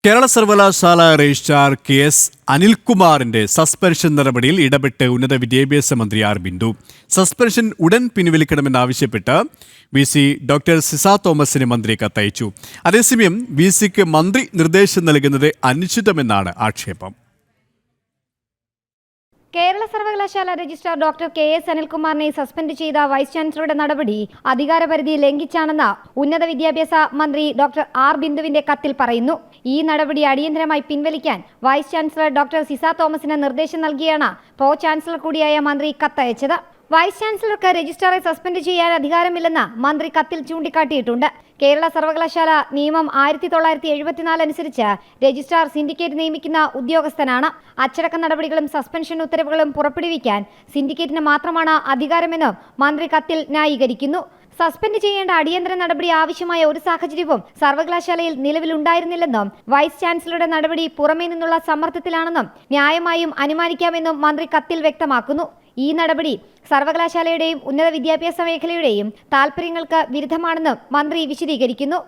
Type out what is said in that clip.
കേരള സർവകലാശാല registrar KS അനിൽകുമാറിന്റെ suspension നടപടിയിൽ ഇടപെട്ട് ഉന്നത വിദ്യാഭ്യാസ മന്ത്രി ആർ ബിന്ദു. സസ്പെൻഷൻ ഉടൻ പിൻവലിക്കണമെന്നാവശ്യപ്പെട്ട് VC ഡോക്ടർ സിസ തോമസിന് മന്ത്രി കത്തയച്ചു. അതേസമയം VCക്ക് മന്ത്രി നിർദ്ദേശം നൽകുന്നത് അനുചിതമെന്നാണ് ആക്ഷേപം. കേരള സർവകലാശാല രജിസ്ട്രാർ ഡോക്ടർ KS അനിൽകുമാറിനെ സസ്പെൻഡ് ചെയ്ത വൈസ് ചാൻസലറുടെ നടപടി അധികാരപരിധി ലംഘിച്ചാണെന്ന് ഉന്നത വിദ്യാഭ്യാസ മന്ത്രി ഡോക്ടർ ആർ ബിന്ദുവിന്റെ കത്തിൽ പറയുന്നു. ഈ നടപടി അടിയന്തരമായി പിൻവലിക്കാൻ വൈസ് ചാൻസലർ ഡോക്ടർ സിസ തോമസിന് നിർദ്ദേശം നൽകിയാണ് പ്രോ ചാൻസലർ കൂടിയായ മന്ത്രി കത്തയച്ചത്. വൈസ് ചാൻസലർക്ക് രജിസ്ട്രാറെ സസ്പെൻഡ് ചെയ്യാൻ അധികാരമില്ലെന്ന് മന്ത്രി കത്തിൽ ചൂണ്ടിക്കാട്ടിയിട്ടുണ്ട്. കേരള സർവകലാശാല നിയമം 1974 അനുസരിച്ച് രജിസ്ട്രാർ സിൻഡിക്കേറ്റ് നിയമിക്കുന്ന ഉദ്യോഗസ്ഥനാണ്. അച്ചടക്ക നടപടികളും സസ്പെൻഷൻ ഉത്തരവുകളും പുറപ്പെടുവിക്കാൻ സിൻഡിക്കേറ്റിന് മാത്രമാണ് അധികാരമെന്നും മന്ത്രി കത്തിൽ ന്യായീകരിക്കുന്നു. സസ്പെൻഡ് ചെയ്യേണ്ട അടിയന്തര നടപടി ആവശ്യമായ ഒരു സാഹചര്യവും സർവകലാശാലയിൽ നിലവിലുണ്ടായിരുന്നില്ലെന്നും വൈസ് ചാൻസലറുടെ നടപടി പുറമേ നിന്നുള്ള സമ്മർദ്ദത്തിലാണെന്നും ന്യായമായും അനുമാനിക്കാമെന്നും മന്ത്രി കത്തിൽ വ്യക്തമാക്കുന്നു. ഈ നടപടി സർവകലാശാലയുടെയും ഉന്നത വിദ്യാഭ്യാസ മേഖലയുടെയും താൽപര്യങ്ങൾക്ക് വിരുദ്ധമാണെന്നും മന്ത്രി വിശദീകരിക്കുന്നു.